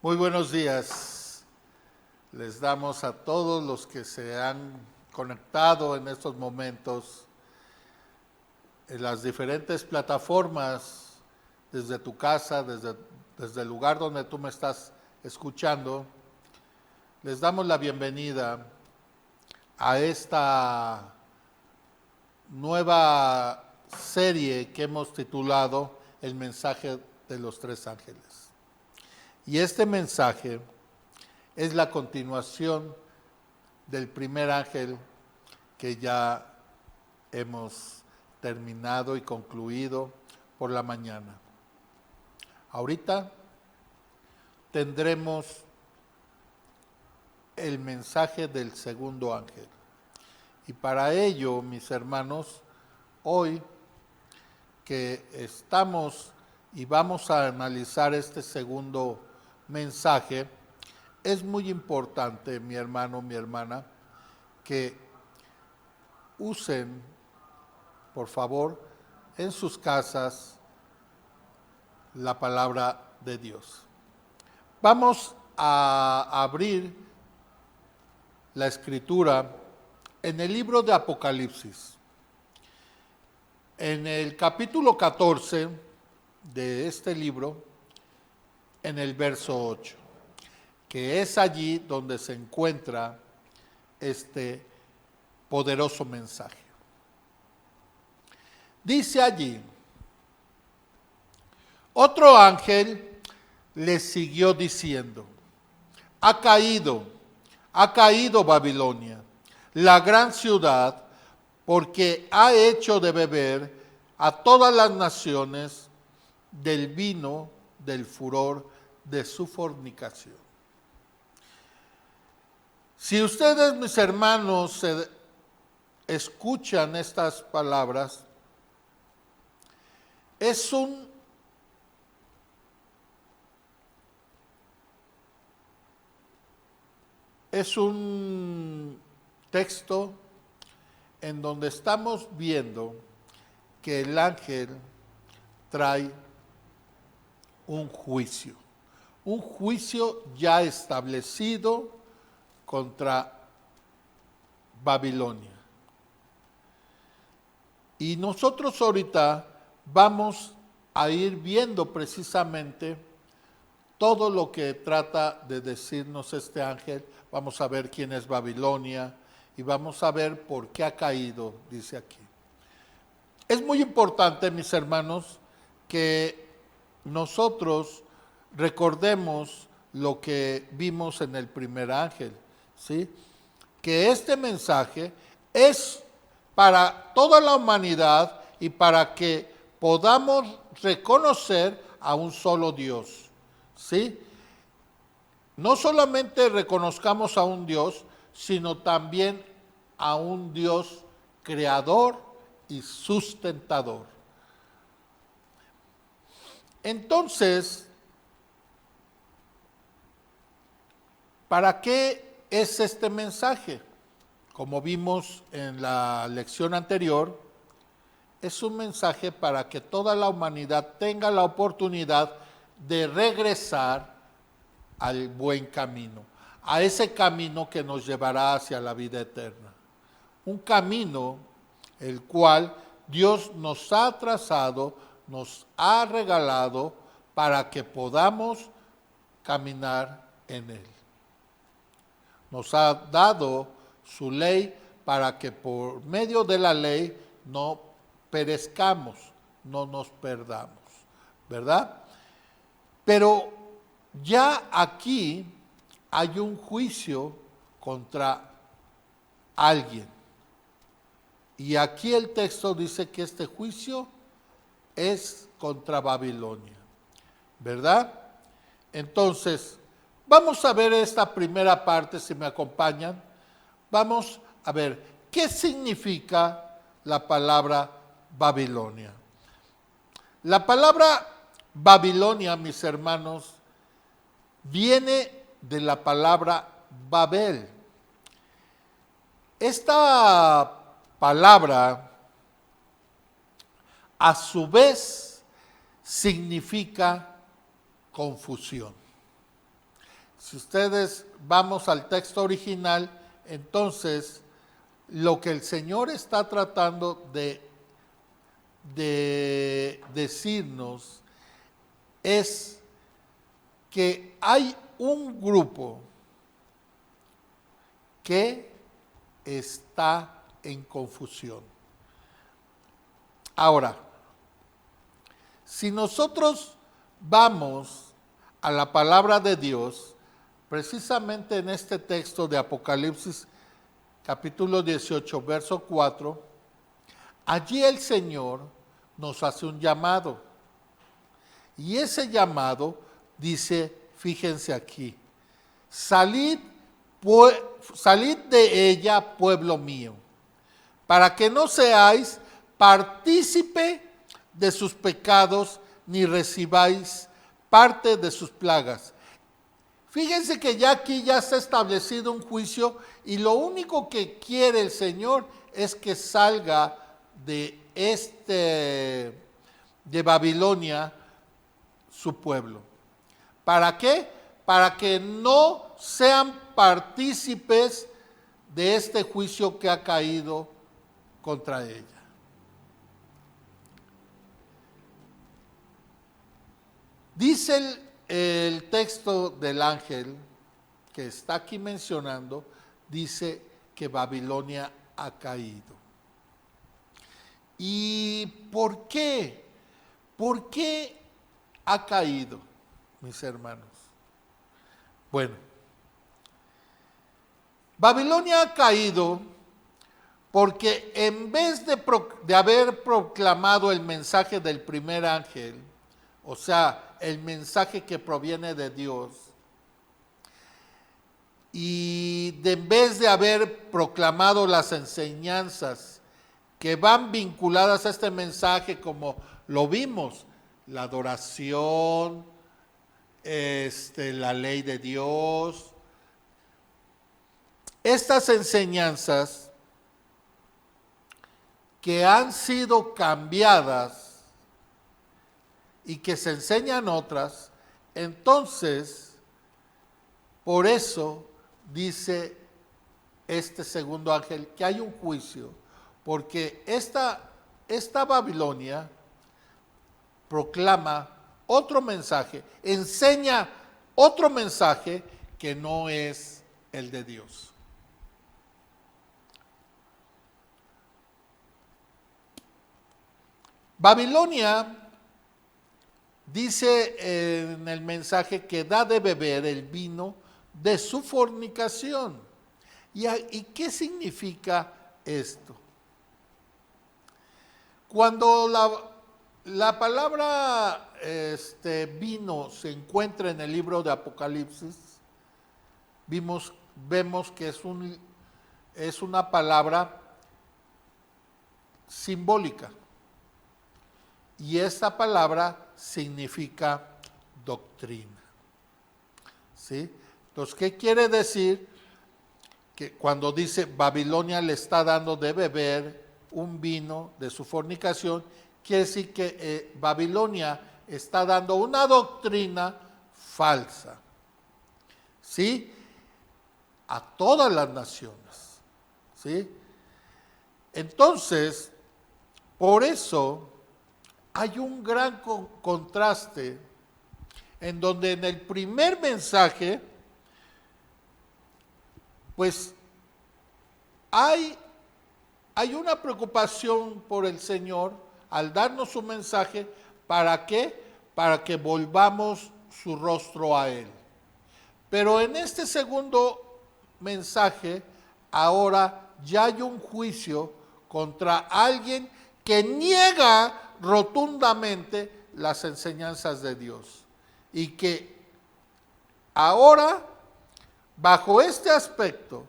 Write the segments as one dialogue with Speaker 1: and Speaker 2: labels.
Speaker 1: Muy buenos días. Les damos a todos los que se han conectado en estos momentos en las diferentes plataformas, desde tu casa, desde el lugar donde tú me estás escuchando. Les damos la bienvenida a esta nueva serie que hemos titulado El mensaje de los tres ángeles. Y este mensaje es la continuación del primer ángel que ya hemos terminado y concluido por la mañana. Ahorita tendremos el mensaje del segundo ángel. Y para ello, mis hermanos, hoy que estamos y vamos a analizar este segundo mensaje, es muy importante, mi hermano, mi hermana, que usen, por favor, en sus casas la palabra de Dios. Vamos a abrir la escritura en el libro de Apocalipsis. En el capítulo 14 de este libro, en el verso 8, que es allí donde se encuentra este poderoso mensaje. Dice allí: otro ángel le siguió diciendo: ha caído Babilonia, la gran ciudad, porque ha hecho de beber a todas las naciones del vino del furor de su fornicación. Si ustedes, mis hermanos, escuchan estas palabras, es un texto en donde estamos viendo que el ángel trae un juicio ya establecido contra Babilonia. Y nosotros ahorita vamos a ir viendo precisamente todo lo que trata de decirnos este ángel. Vamos a ver quién es Babilonia y vamos a ver por qué ha caído, dice aquí. Es muy importante, mis hermanos, que nosotros recordemos lo que vimos en el primer ángel, ¿sí? Que este mensaje es para toda la humanidad y para que podamos reconocer a un solo Dios, ¿sí? No solamente reconozcamos a un Dios, sino también a un Dios creador y sustentador. Entonces, ¿para qué es este mensaje? Como vimos en la lección anterior, es un mensaje para que toda la humanidad tenga la oportunidad de regresar al buen camino, a ese camino que nos llevará hacia la vida eterna. Un camino el cual Dios nos ha trazado, nos ha regalado para que podamos caminar en él. Nos ha dado su ley para que por medio de la ley no perezcamos, no nos perdamos, ¿verdad? Pero ya aquí hay un juicio contra alguien. Y aquí el texto dice que este juicio es contra Babilonia, ¿verdad? Entonces, vamos a ver esta primera parte, si me acompañan. Vamos a ver qué significa la palabra Babilonia. La palabra Babilonia, mis hermanos, viene de la palabra Babel. Esta palabra, a su vez, significa confusión. Si ustedes vamos al texto original, entonces lo que el Señor está tratando de decirnos es que hay un grupo que está en confusión. Ahora, si nosotros vamos a la palabra de Dios, precisamente en este texto de Apocalipsis capítulo 18, verso 4, allí el Señor nos hace un llamado. Y ese llamado dice, fíjense aquí, salid de ella, pueblo mío, para que no seáis partícipe de sus pecados, ni recibáis parte de sus plagas. Fíjense que ya aquí ya se ha establecido un juicio y lo único que quiere el Señor es que salga de Babilonia su pueblo. ¿Para qué? Para que no sean partícipes de este juicio que ha caído contra ella. Dice el texto del ángel que está aquí mencionando, dice que Babilonia ha caído. ¿Y por qué? ¿Por qué ha caído, mis hermanos? Bueno, Babilonia ha caído porque en vez de haber proclamado el mensaje del primer ángel, o sea, el mensaje que proviene de Dios, y en vez de haber proclamado las enseñanzas que van vinculadas a este mensaje, como lo vimos, la adoración, la ley de Dios, estas enseñanzas que han sido cambiadas y que se enseñan otras, entonces, por eso dice este segundo ángel que hay un juicio, porque esta Babilonia proclama otro mensaje, enseña otro mensaje que no es el de Dios. Babilonia dice en el mensaje que da de beber el vino de su fornicación. ¿Y qué significa esto? Cuando la palabra vino se encuentra en el libro de Apocalipsis, vemos que es una palabra simbólica. Y esta palabra significa doctrina. ¿Sí? Entonces, ¿qué quiere decir? Que cuando dice Babilonia le está dando de beber un vino de su fornicación, quiere decir que Babilonia está dando una doctrina falsa, ¿sí? A todas las naciones, ¿sí? Entonces, por eso hay un gran contraste en donde en el primer mensaje, pues hay una preocupación por el Señor al darnos su mensaje. ¿Para qué? Para que volvamos su rostro a Él. Pero en este segundo mensaje, ahora ya hay un juicio contra alguien que niega rotundamente las enseñanzas de Dios. Y que ahora, bajo este aspecto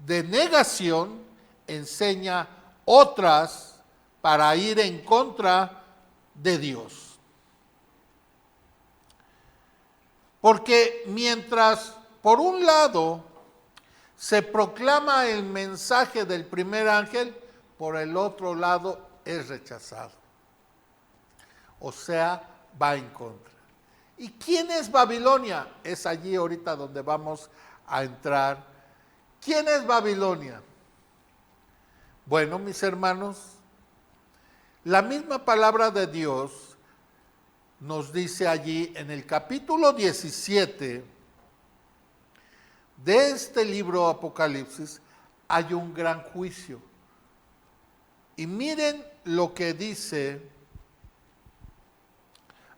Speaker 1: de negación, enseña otras para ir en contra de Dios. Porque mientras, por un lado, se proclama el mensaje del primer ángel, por el otro lado es rechazado. O sea, va en contra. ¿Y quién es Babilonia? Es allí ahorita donde vamos a entrar. ¿Quién es Babilonia? Bueno, mis hermanos, la misma palabra de Dios nos dice allí en el capítulo 17 de este libro Apocalipsis, hay un gran juicio. Y miren lo que dice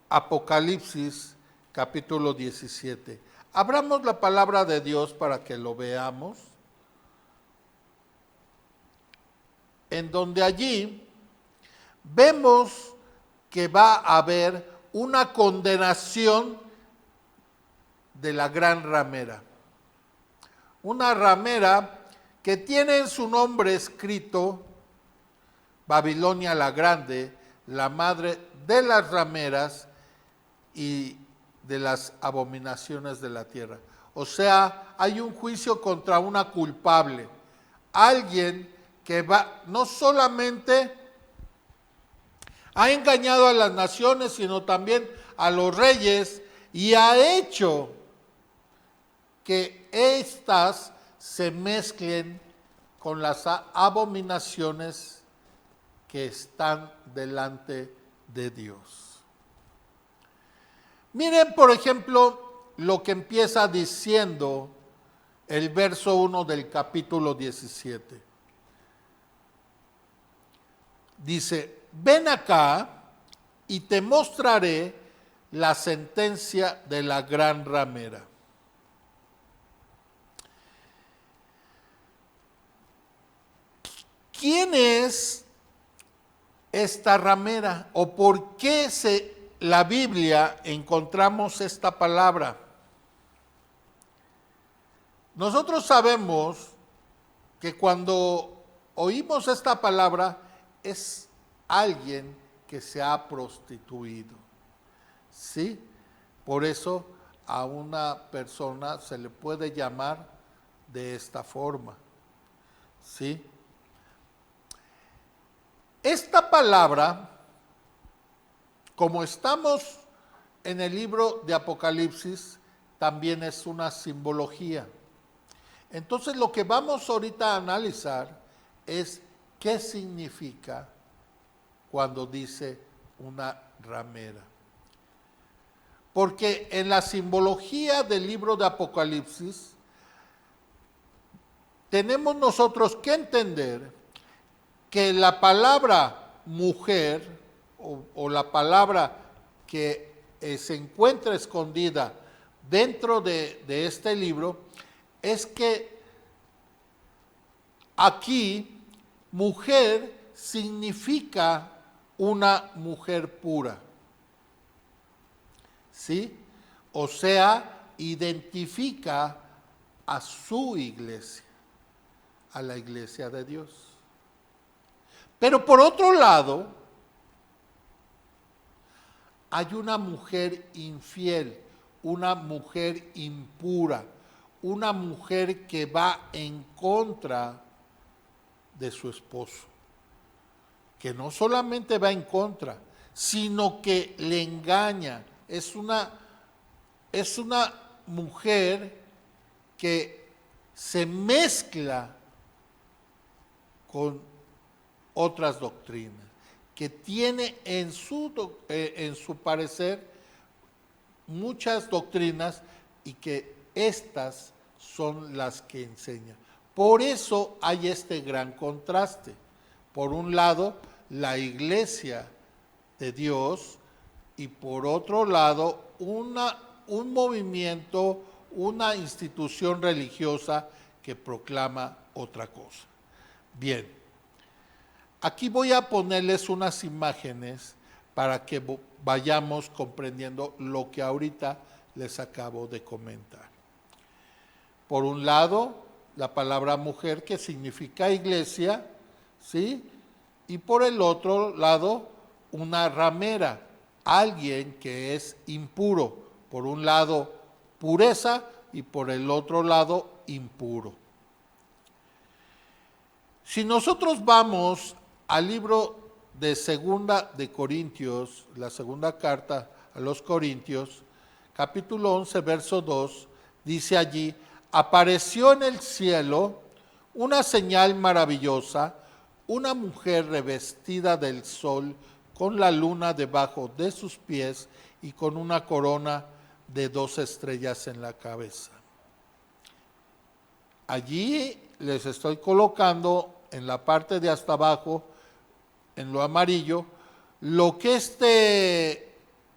Speaker 1: Apocalipsis capítulo 17. Abramos la palabra de Dios para que lo veamos. En donde allí vemos que va a haber una condenación de la gran ramera. Una ramera que tiene en su nombre escrito Babilonia la Grande, la madre de las rameras y de las abominaciones de la tierra. O sea, hay un juicio contra una culpable, alguien que va, no solamente ha engañado a las naciones, sino también a los reyes y ha hecho que éstas se mezclen con las abominaciones que están delante de Dios. Miren, por ejemplo, lo que empieza diciendo el verso 1 del capítulo 17. Dice, ven acá y te mostraré la sentencia de la gran ramera. ¿Quién es esta ramera? ¿O por qué la Biblia encontramos esta palabra? Nosotros sabemos que cuando oímos esta palabra es alguien que se ha prostituido, ¿sí? Por eso a una persona se le puede llamar de esta forma, ¿sí? Esta palabra, como estamos en el libro de Apocalipsis, también es una simbología. Entonces lo que vamos ahorita a analizar es qué significa cuando dice una ramera. Porque en la simbología del libro de Apocalipsis tenemos nosotros que entender que la palabra mujer o la palabra que se encuentra escondida dentro de este libro es que aquí mujer significa una mujer pura, ¿sí? O sea, identifica a su iglesia, a la iglesia de Dios. Pero por otro lado, hay una mujer infiel, una mujer impura, una mujer que va en contra de su esposo, que no solamente va en contra, sino que le engaña. Es una mujer que se mezcla con otras doctrinas, que tiene en su parecer muchas doctrinas y que estas son las que enseña. Por eso hay este gran contraste. Por un lado, la iglesia de Dios y por otro lado, un movimiento, una institución religiosa que proclama otra cosa. Bien, aquí voy a ponerles unas imágenes para que vayamos comprendiendo lo que ahorita les acabo de comentar. Por un lado, la palabra mujer, que significa iglesia, ¿sí? Y por el otro lado, una ramera, alguien que es impuro. Por un lado, pureza y por el otro lado, impuro. Si nosotros vamos al libro de Segunda de Corintios, la segunda carta a los Corintios, capítulo 11, verso 2, dice allí: apareció en el cielo una señal maravillosa, una mujer revestida del sol, con la luna debajo de sus pies y con una corona de 2 estrellas en la cabeza. Allí les estoy colocando en la parte de hasta abajo, en lo amarillo, lo que este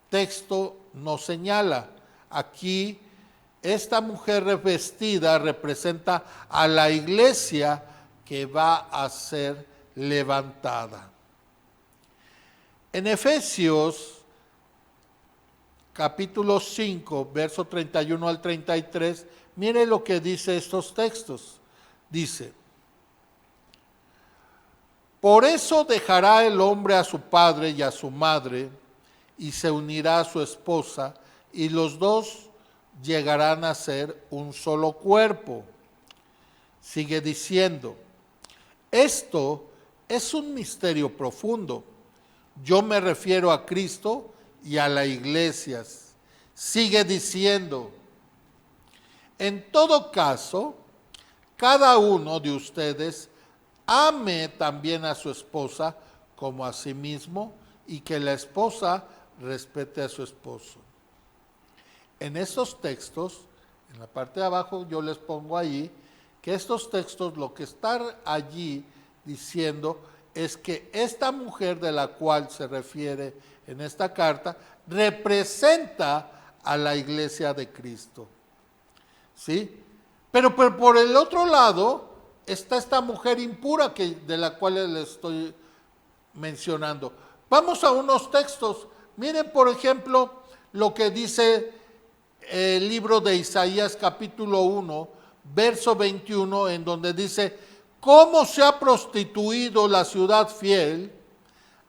Speaker 1: texto nos señala. Aquí, esta mujer revestida representa a la iglesia que va a ser levantada. En Efesios, capítulo 5, verso 31 al 33, mire lo que dice estos textos. Dice: por eso dejará el hombre a su padre y a su madre, y se unirá a su esposa, y los dos llegarán a ser un solo cuerpo. Sigue diciendo: esto es un misterio profundo. Yo me refiero a Cristo y a las iglesias. Sigue diciendo: en todo caso, cada uno de ustedes ame también a su esposa como a sí mismo, y que la esposa respete a su esposo. En estos textos, en la parte de abajo yo les pongo ahí, que estos textos lo que están allí diciendo es que esta mujer de la cual se refiere en esta carta representa a la iglesia de Cristo. ¿Sí? Pero por el otro lado está esta mujer impura de la cual les estoy mencionando. Vamos a unos textos. Miren, por ejemplo, lo que dice el libro de Isaías capítulo 1, verso 21, en donde dice: ¿cómo se ha prostituido la ciudad fiel?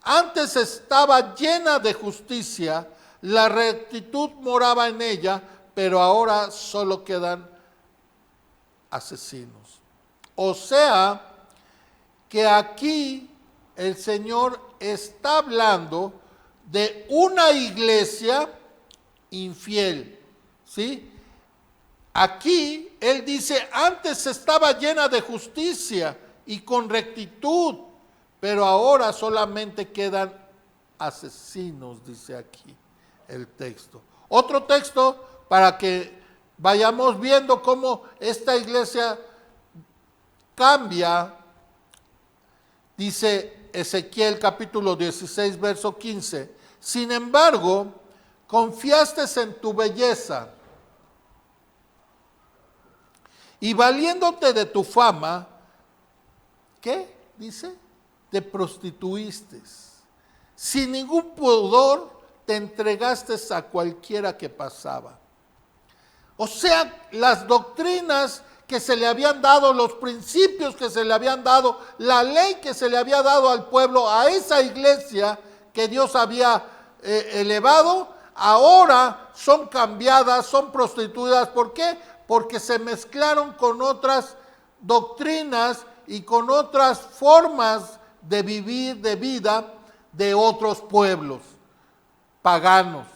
Speaker 1: Antes estaba llena de justicia, la rectitud moraba en ella, pero ahora solo quedan asesinos. O sea, que aquí el Señor está hablando de una iglesia infiel, ¿sí? Aquí Él dice: antes estaba llena de justicia y con rectitud, pero ahora solamente quedan asesinos, dice aquí el texto. Otro texto para que vayamos viendo cómo esta iglesia cambia, dice Ezequiel capítulo 16, verso 15: sin embargo, confiaste en tu belleza y valiéndote de tu fama, ¿qué dice? Te prostituiste. Sin ningún pudor te entregaste a cualquiera que pasaba. O sea, las doctrinas que se le habían dado, los principios que se le habían dado, la ley que se le había dado al pueblo, a esa iglesia que Dios había elevado, ahora son cambiadas, son prostituidas. ¿Por qué? Porque se mezclaron con otras doctrinas y con otras formas de vivir, de vida de otros pueblos paganos.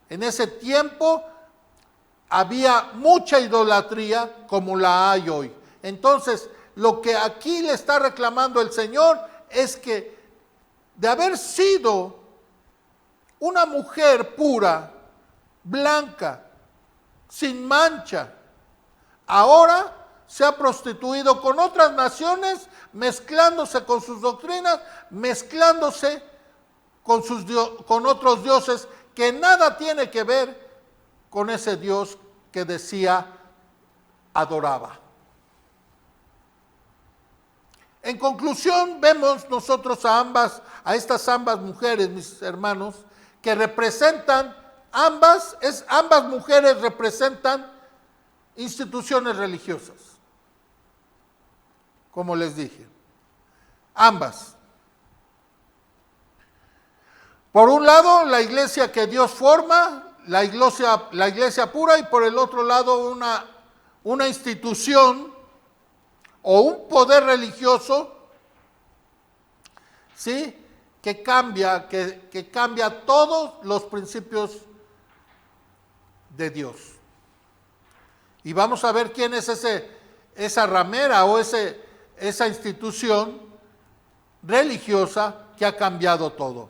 Speaker 1: En ese tiempo había mucha idolatría como la hay hoy. Entonces, lo que aquí le está reclamando el Señor es que de haber sido una mujer pura, blanca, sin mancha, ahora se ha prostituido con otras naciones, mezclándose con sus doctrinas, mezclándose con otros dioses que nada tiene que ver con ese Dios que decía adoraba. En conclusión, vemos nosotros a estas ambas mujeres, mis hermanos, que representan, ambas mujeres representan instituciones religiosas, como les dije, ambas. Por un lado, la iglesia que Dios forma, la iglesia pura, y por el otro lado una institución o un poder religioso, ¿sí? que cambia todos los principios de Dios. Y vamos a ver quién es esa ramera o esa institución religiosa que ha cambiado todo.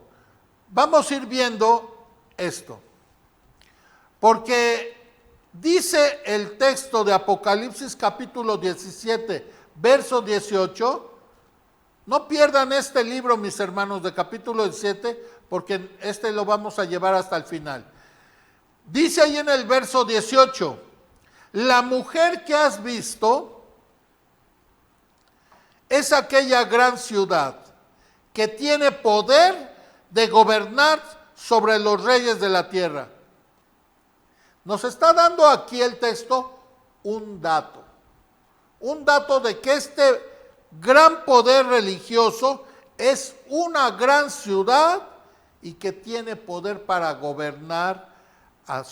Speaker 1: Vamos a ir viendo esto. Porque dice el texto de Apocalipsis capítulo 17, verso 18, no pierdan este libro, mis hermanos, de capítulo 17, porque este lo vamos a llevar hasta el final. Dice ahí en el verso 18, la mujer que has visto es aquella gran ciudad que tiene poder de gobernar sobre los reyes de la tierra. Nos está dando aquí el texto un dato de que este gran poder religioso es una gran ciudad y que tiene poder para gobernar a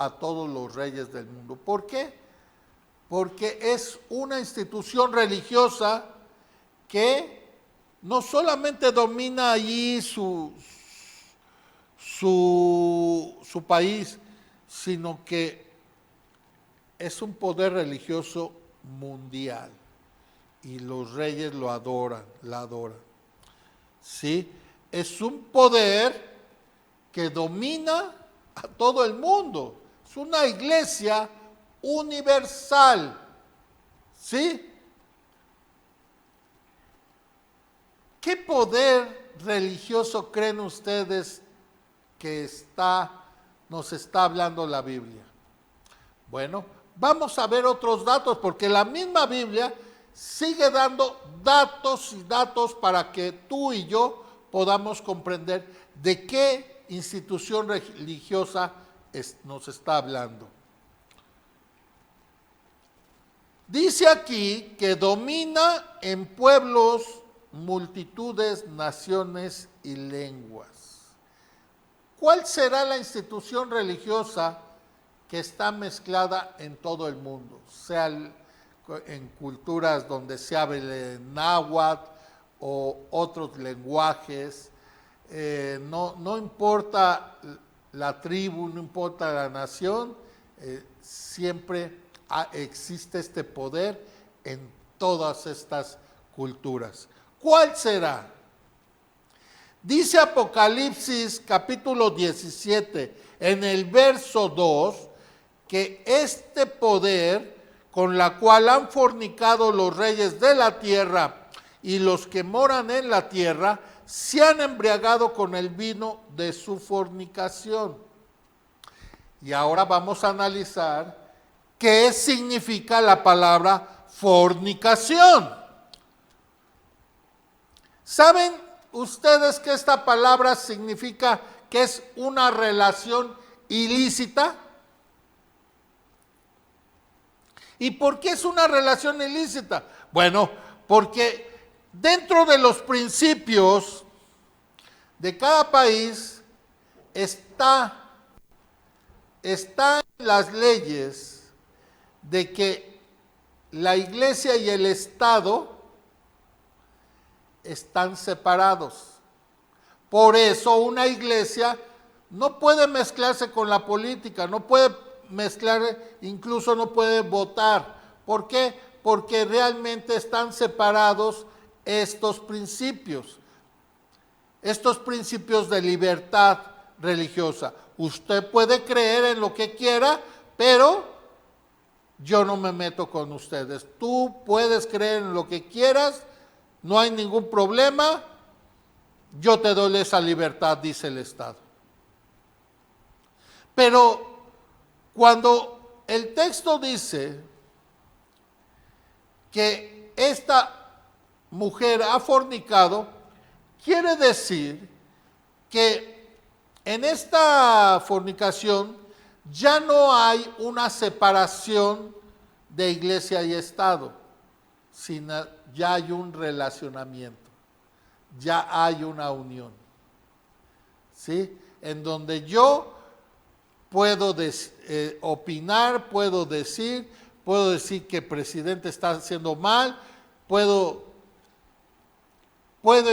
Speaker 1: todos los reyes del mundo. ¿Por qué? Porque es una institución religiosa que no solamente domina allí su país, sino que es un poder religioso mundial y los reyes lo adoran, la adoran. ¿Sí? Es un poder que domina a todo el mundo. Es una iglesia universal. ¿Sí? ¿Qué poder religioso creen ustedes que nos está hablando la Biblia? Bueno, vamos a ver otros datos, porque la misma Biblia sigue dando datos y datos para que tú y yo podamos comprender de qué institución religiosa nos está hablando. Dice aquí que domina en pueblos, multitudes, naciones y lenguas. ¿Cuál será la institución religiosa que está mezclada en todo el mundo? Sea en culturas donde se hable náhuatl o otros lenguajes, no importa la tribu, no importa la nación, siempre existe este poder en todas estas culturas. ¿Cuál será? Dice Apocalipsis capítulo 17 en el verso 2 que este poder con la cual han fornicado los reyes de la tierra y los que moran en la tierra se han embriagado con el vino de su fornicación. Y ahora vamos a analizar qué significa la palabra fornicación. ¿Saben ustedes que esta palabra significa que es una relación ilícita? ¿Y por qué es una relación ilícita? Bueno, porque dentro de los principios de cada país están las leyes de que la iglesia y el Estado están separados. Por eso una iglesia no puede mezclarse con la política, no puede mezclar, incluso no puede votar. ¿Por qué? Porque realmente están separados estos principios de libertad religiosa. Usted puede creer en lo que quiera, pero yo no me meto con ustedes. Tú puedes creer en lo que quieras, no hay ningún problema, yo te doy esa libertad, dice el Estado. Pero cuando el texto dice que esta mujer ha fornicado, quiere decir que en esta fornicación ya no hay una separación de iglesia y Estado, sino ya hay un relacionamiento, ya hay una unión, ¿sí? En donde yo puedo opinar, puedo decir que el presidente está haciendo mal, puedo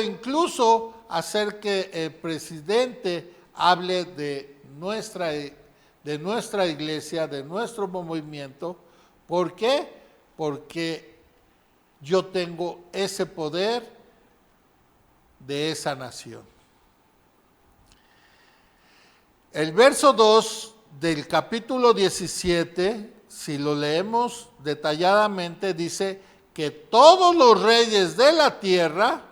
Speaker 1: incluso hacer que el presidente hable de de nuestra iglesia, de nuestro movimiento. ¿Por qué? Porque yo tengo ese poder de esa nación. El verso 2 del capítulo 17, si lo leemos detalladamente, dice que todos los reyes de la tierra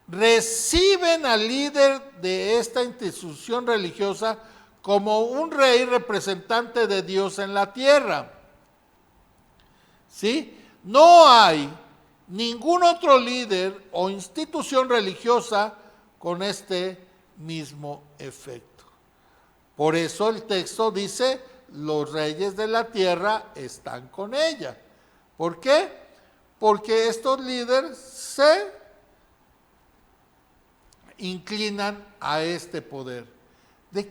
Speaker 1: reciben al líder de esta institución religiosa como un rey representante de Dios en la tierra. ¿Sí? No hay ningún otro líder o institución religiosa con este mismo efecto. Por eso el texto dice, los reyes de la tierra están con ella. ¿Por qué? Porque estos líderes se inclinan a este poder. ¿De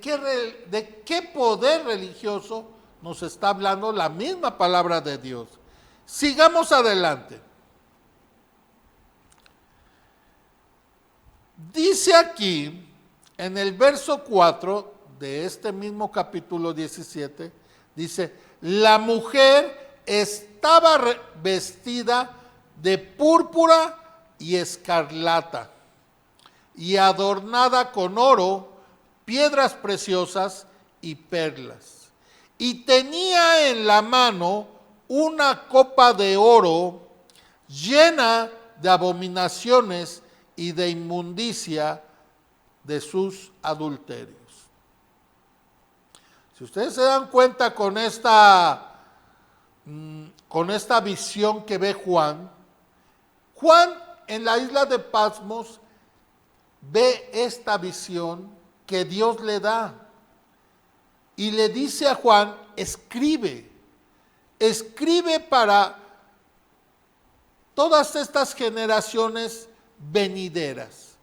Speaker 1: qué poder religioso nos está hablando la misma palabra de Dios? Sigamos adelante. Dice aquí, en el verso 4 de este mismo capítulo 17, dice, la mujer estaba vestida de púrpura y escarlata y adornada con oro, piedras preciosas y perlas. Y tenía en la mano una copa de oro llena de abominaciones y de inmundicia de sus adulterios. Si ustedes se dan cuenta con esta visión que ve Juan en la isla de Patmos ve esta visión que Dios le da y le dice a Juan, escribe para todas estas generaciones venideras.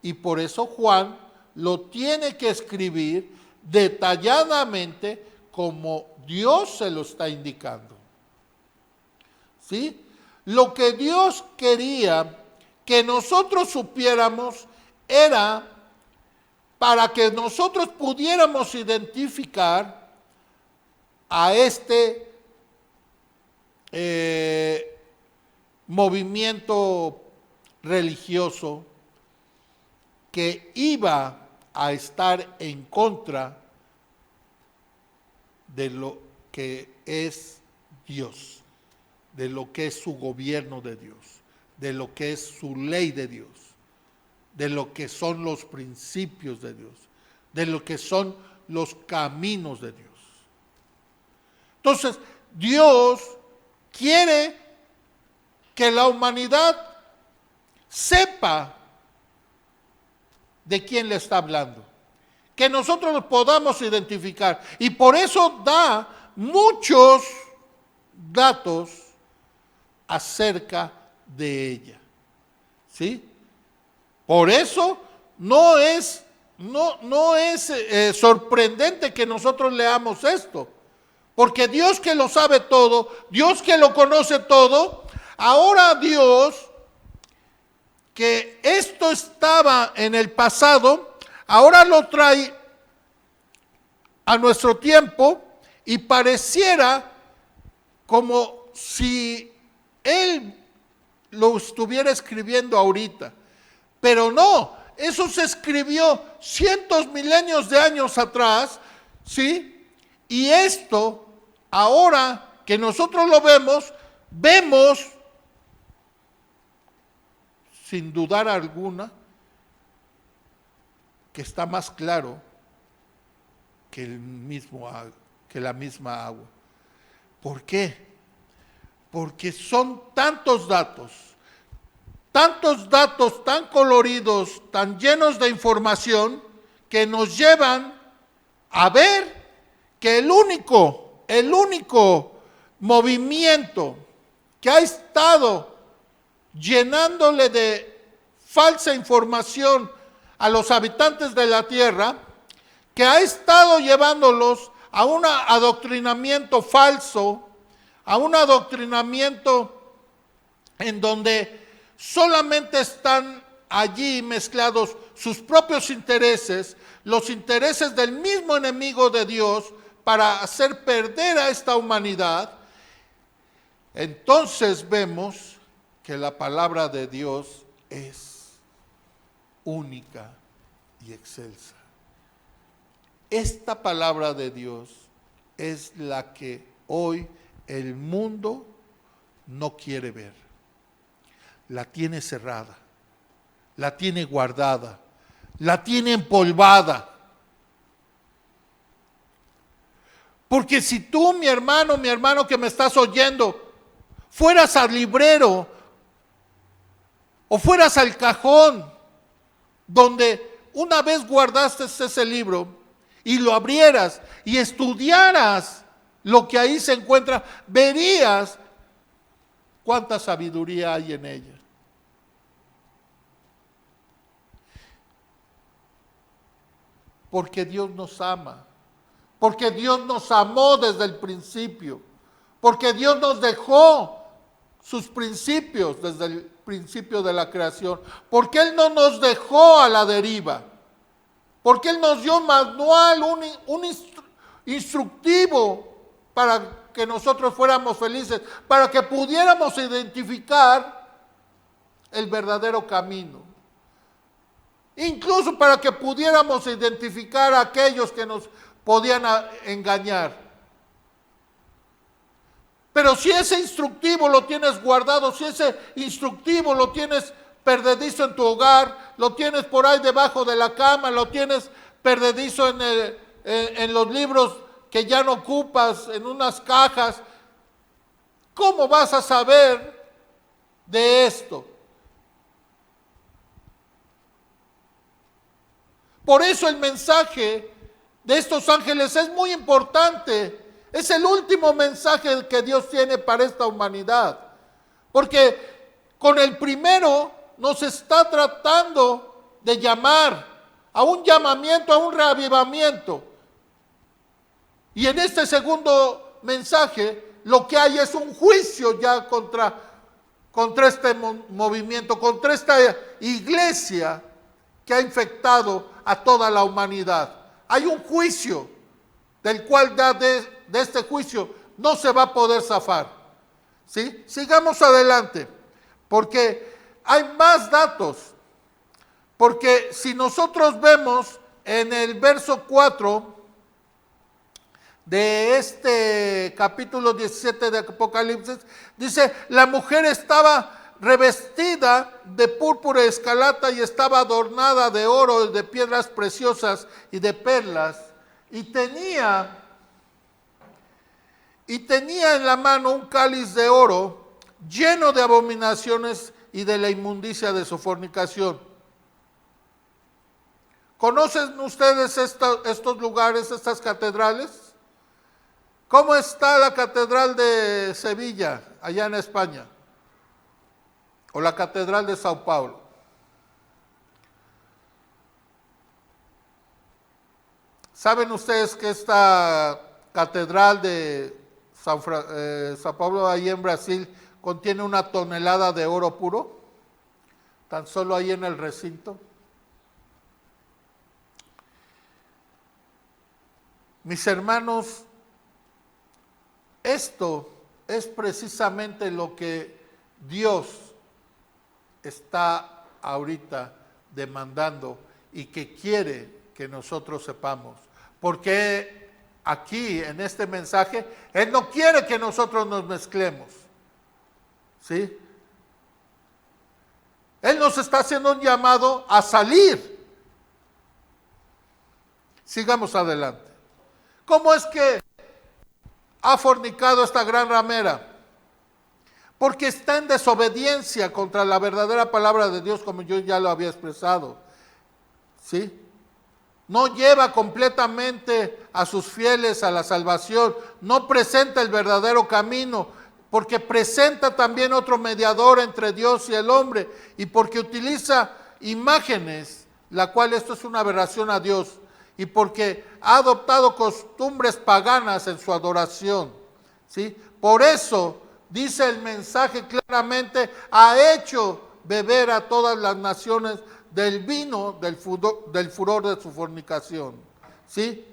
Speaker 1: Y por eso Juan lo tiene que escribir detalladamente como Dios se lo está indicando. ¿Sí? Lo que Dios quería que nosotros supiéramos era para que nosotros pudiéramos identificar a este movimiento religioso que iba a estar en contra de lo que es Dios, de lo que es su gobierno de Dios, de lo que es su ley de Dios, de lo que son los principios de Dios, de lo que son los caminos de Dios. Entonces, Dios quiere que la humanidad sepa de quién le está hablando, que nosotros lo podamos identificar, y por eso da muchos datos acerca de ella. ¿Sí? Por eso no es sorprendente que nosotros leamos esto, porque Dios que lo sabe todo, Dios que lo conoce todo, ahora Dios que esto estaba en el pasado, ahora lo trae a nuestro tiempo y pareciera como si Él lo estuviera escribiendo ahorita. Pero no, eso se escribió cientos, milenios de años atrás, ¿sí? Y esto, ahora que nosotros lo vemos sin dudar alguna, que está más claro que la misma agua. ¿Por qué? Porque son tantos datos tan coloridos, tan llenos de información, que nos llevan a ver que el único movimiento que ha estado llenándole de falsa información a los habitantes de la tierra, que ha estado llevándolos a un adoctrinamiento falso, a un adoctrinamiento en donde solamente están allí mezclados sus propios intereses, los intereses del mismo enemigo de Dios, para hacer perder a esta humanidad, entonces vemos que la palabra de Dios es única y excelsa. Esta palabra de Dios es la que hoy el mundo no quiere ver. La tiene cerrada, la tiene guardada, la tiene empolvada. Porque si tú, mi hermano que me estás oyendo, fueras al librero o fueras al cajón donde una vez guardaste ese libro y lo abrieras y estudiaras lo que ahí se encuentra, verías cuánta sabiduría hay en ella. Porque Dios nos ama, porque Dios nos amó desde el principio, porque Dios nos dejó sus principios desde el principio de la creación, porque Él no nos dejó a la deriva, porque Él nos dio un manual, un instructivo para que nosotros fuéramos felices, para que pudiéramos identificar el verdadero camino. Incluso para que pudiéramos identificar a aquellos que nos podían engañar. Pero si ese instructivo lo tienes guardado, si ese instructivo lo tienes perdedizo en tu hogar, lo tienes por ahí debajo de la cama, lo tienes perdedizo en los libros que ya no ocupas, en unas cajas, ¿cómo vas a saber de esto? Por eso el mensaje de estos ángeles es muy importante. Es el último mensaje que Dios tiene para esta humanidad. Porque con el primero nos está tratando de llamar a un llamamiento, a un reavivamiento. Y en este segundo mensaje lo que hay es un juicio ya contra este movimiento, contra esta iglesia que ha infectado a toda la humanidad. Hay un juicio del cual de este juicio no se va a poder zafar. ¿Sí? Sigamos adelante, porque hay más datos. Porque si nosotros vemos en el verso 4 de este capítulo 17 de Apocalipsis, dice, la mujer estaba revestida de púrpura escarlata y estaba adornada de oro y de piedras preciosas y de perlas, y tenía en la mano un cáliz de oro lleno de abominaciones y de la inmundicia de su fornicación. ¿Conocen ustedes estos lugares, estas catedrales? ¿Cómo está la catedral de Sevilla, allá en España? O la catedral de Sao Paulo. ¿Saben ustedes que esta catedral de Sao Paulo, ahí en Brasil, contiene 1 tonelada de oro puro? Tan solo ahí en el recinto. Mis hermanos, esto es precisamente lo que Dios está ahorita demandando y que quiere que nosotros sepamos. Porque aquí, en este mensaje, Él no quiere que nosotros nos mezclemos. ¿Sí? Él nos está haciendo un llamado a salir. Sigamos adelante. ¿Cómo es que ha fornicado esta gran ramera? Porque está en desobediencia contra la verdadera palabra de Dios, como yo ya lo había expresado. ¿Sí? No lleva completamente a sus fieles a la salvación, no presenta el verdadero camino, porque presenta también otro mediador entre Dios y el hombre, y porque utiliza imágenes, la cual esto es una aberración a Dios, y porque ha adoptado costumbres paganas en su adoración. ¿Sí? Por eso dice el mensaje claramente, ha hecho beber a todas las naciones del vino del furor de su fornicación. ¿Sí?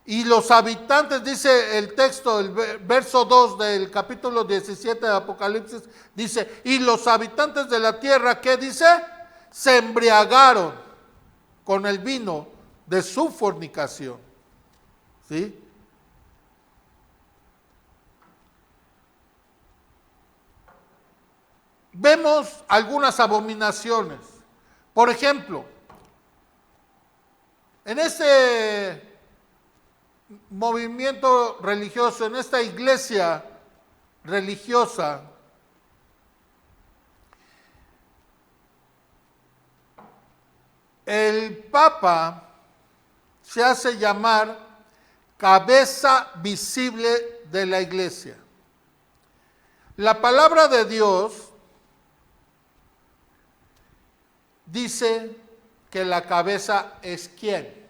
Speaker 1: Y los habitantes, dice el texto, el verso 2 del capítulo 17 de Apocalipsis, dice, y los habitantes de la tierra, ¿qué dice? Se embriagaron con el vino de su fornicación. ¿Sí? Vemos algunas abominaciones. Por ejemplo, en este movimiento religioso, en esta iglesia religiosa, el Papa se hace llamar cabeza visible de la iglesia. La palabra de Dios dice que la cabeza es ¿quién?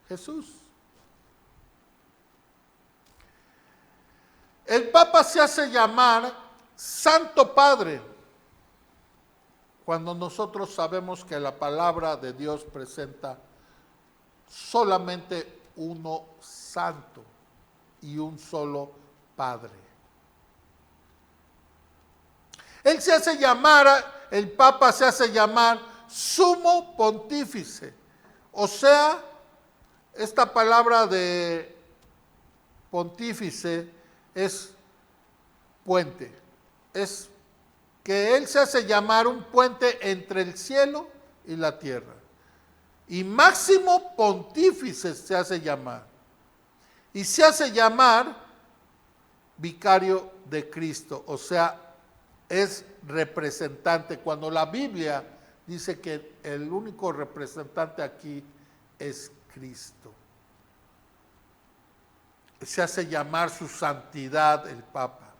Speaker 1: Jesús. El Papa se hace llamar Santo Padre, cuando nosotros sabemos que la palabra de Dios presenta solamente uno santo y un solo Padre. Él se hace llamar, el Papa se hace llamar Sumo Pontífice. O sea, esta palabra de pontífice es puente. Es que él se hace llamar un puente entre el cielo y la tierra. Y máximo pontífice se hace llamar. Y se hace llamar vicario de Cristo, o sea, es representante. Cuando la Biblia dice que el único representante aquí es Cristo. Se hace llamar su santidad el Papa.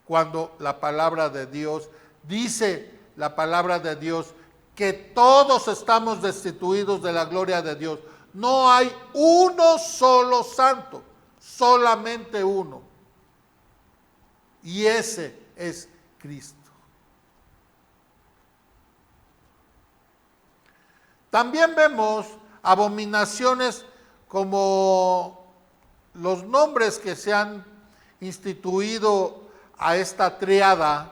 Speaker 1: Cuando la palabra de Dios, dice la palabra de Dios, que todos estamos destituidos de la gloria de Dios. No hay uno solo santo, solamente uno. Y ese es Cristo. También vemos abominaciones como los nombres que se han instituido a esta triada,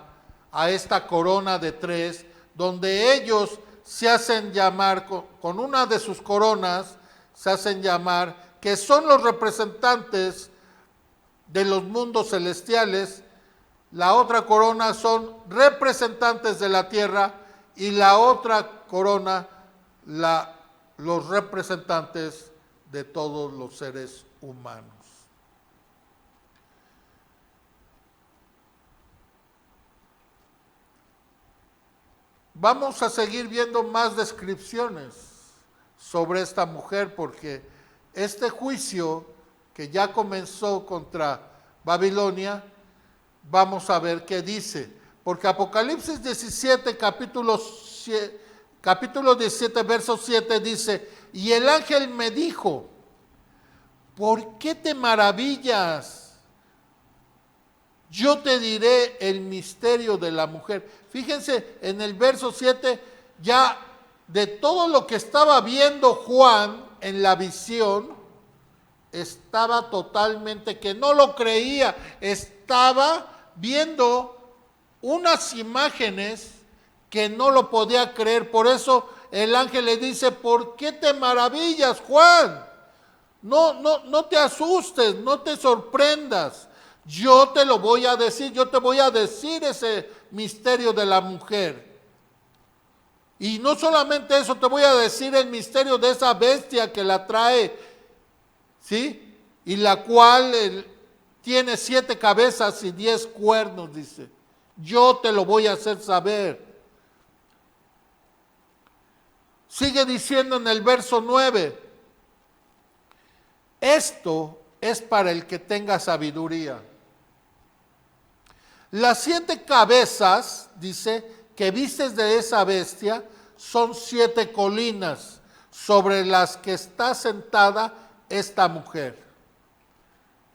Speaker 1: a esta corona de tres, donde ellos se hacen llamar, con una de sus coronas, se hacen llamar, que son los representantes de los mundos celestiales. La otra corona son representantes de la tierra y la otra corona los representantes de todos los seres humanos. Vamos a seguir viendo más descripciones sobre esta mujer, porque este juicio que ya comenzó contra Babilonia, vamos a ver qué dice. Porque Apocalipsis 17, capítulo 17, verso 7 dice, y el ángel me dijo, ¿por qué te maravillas? Yo te diré el misterio de la mujer. Fíjense, en el verso 7, ya de todo lo que estaba viendo Juan en la visión, estaba totalmente que no lo creía, estaba viendo unas imágenes que no lo podía creer. Por eso el ángel le dice, ¿por qué te maravillas, Juan? No te asustes, no te sorprendas. Yo te lo voy a decir, yo te voy a decir ese misterio de la mujer. Y no solamente eso, te voy a decir el misterio de esa bestia que la trae, ¿sí? Y la cual tiene 7 cabezas y 10 cuernos, dice. Yo te lo voy a hacer saber. Sigue diciendo en el verso 9, esto es para el que tenga sabiduría. Las 7 cabezas, dice, que vistes de esa bestia, son 7 colinas sobre las que está sentada esta mujer.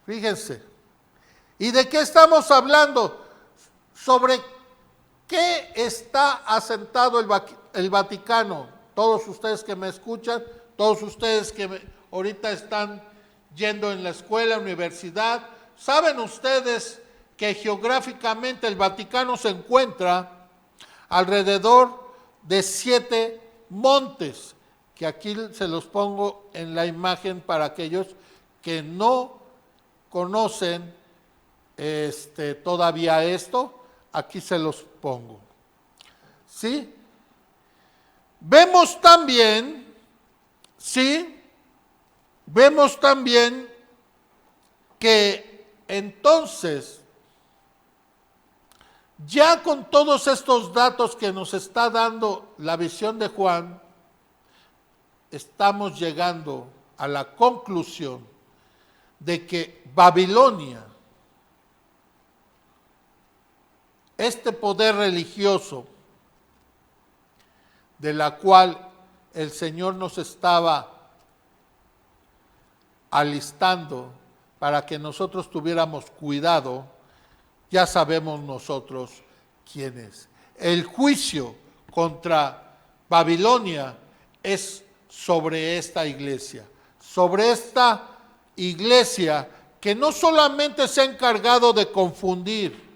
Speaker 1: Fíjense. ¿Y de qué estamos hablando? Sobre qué está asentado el Vaticano? Todos ustedes que me escuchan, todos ustedes que ahorita están yendo en la escuela, universidad, ¿saben ustedes que geográficamente el Vaticano se encuentra alrededor de 7 montes? Que aquí se los pongo en la imagen para aquellos que no conocen todavía esto, aquí se los pongo. ¿Sí? Vemos también, ¿sí? Vemos también que entonces, ya con todos estos datos que nos está dando la visión de Juan, estamos llegando a la conclusión de que Babilonia, este poder religioso de la cual el Señor nos estaba alistando para que nosotros tuviéramos cuidado, ya sabemos nosotros quién es. El juicio contra Babilonia es sobre esta iglesia que no solamente se ha encargado de confundir,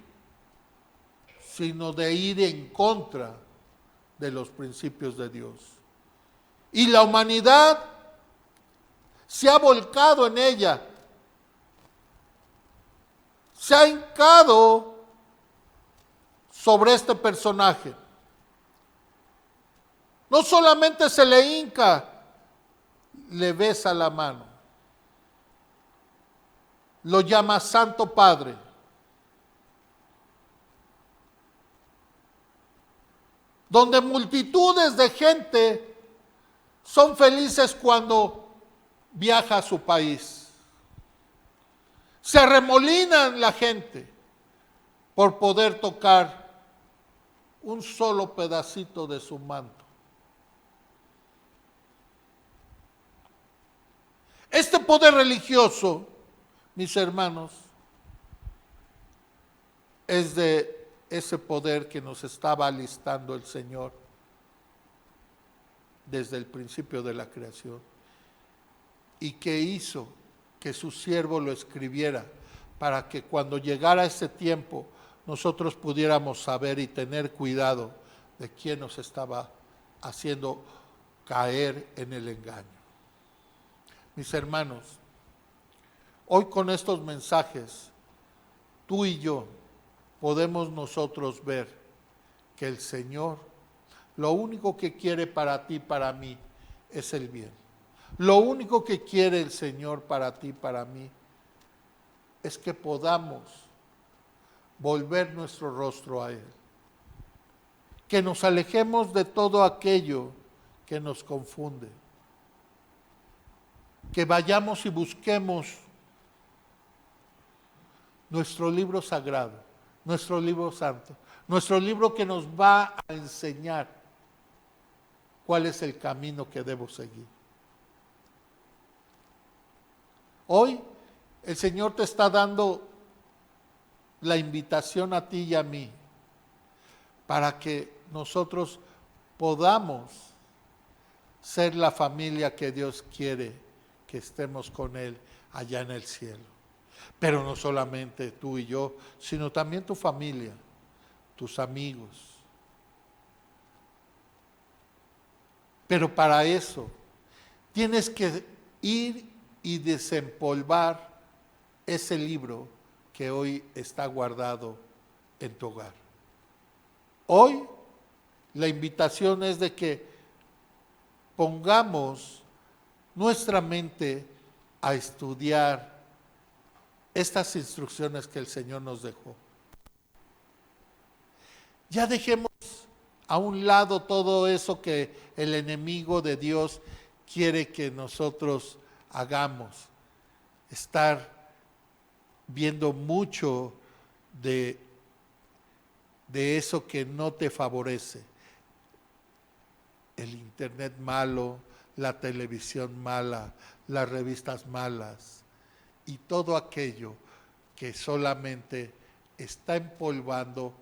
Speaker 1: sino de ir en contra de los principios de Dios. Y la humanidad se ha volcado en ella, se ha hincado sobre este personaje. No solamente se le hinca, le besa la mano. Lo llama Santo Padre. Donde multitudes de gente son felices cuando viaja a su país. Se arremolinan la gente por poder tocar un solo pedacito de su manto. Este poder religioso, mis hermanos, es de ese poder que nos estaba alistando el Señor desde el principio de la creación y que hizo que su siervo lo escribiera para que cuando llegara ese tiempo nosotros pudiéramos saber y tener cuidado de quién nos estaba haciendo caer en el engaño. Mis hermanos, hoy con estos mensajes, tú y yo podemos nosotros ver que el Señor lo único que quiere para ti, para mí, es el bien. Lo único que quiere el Señor para ti, para mí, es que podamos volver nuestro rostro a Él. Que nos alejemos de todo aquello que nos confunde. Que vayamos y busquemos nuestro libro sagrado, nuestro libro santo, nuestro libro que nos va a enseñar cuál es el camino que debo seguir. Hoy el Señor te está dando la invitación a ti y a mí para que nosotros podamos ser la familia que Dios quiere que estemos con Él allá en el cielo. Pero no solamente tú y yo, sino también tu familia, tus amigos. Pero para eso tienes que ir y desempolvar ese libro que hoy está guardado en tu hogar. Hoy la invitación es de que pongamos nuestra mente a estudiar estas instrucciones que el Señor nos dejó. Ya dejemos a un lado todo eso que el enemigo de Dios quiere que nosotros hagamos. Estar viendo mucho de eso que no te favorece. El internet malo, la televisión mala, las revistas malas y todo aquello que solamente está empolvando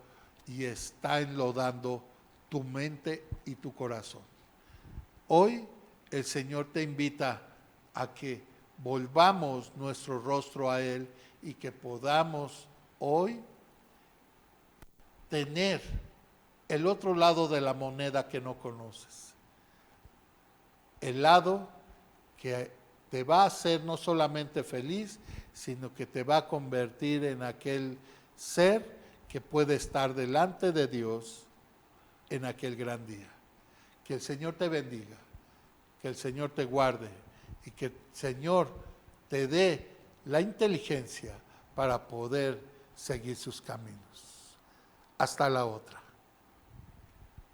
Speaker 1: y está enlodando tu mente y tu corazón. Hoy el Señor te invita a que volvamos nuestro rostro a Él y que podamos hoy tener el otro lado de la moneda que no conoces. El lado que te va a hacer no solamente feliz, sino que te va a convertir en aquel ser que puede estar delante de Dios en aquel gran día. Que el Señor te bendiga, que el Señor te guarde y que el Señor te dé la inteligencia para poder seguir sus caminos. Hasta la otra.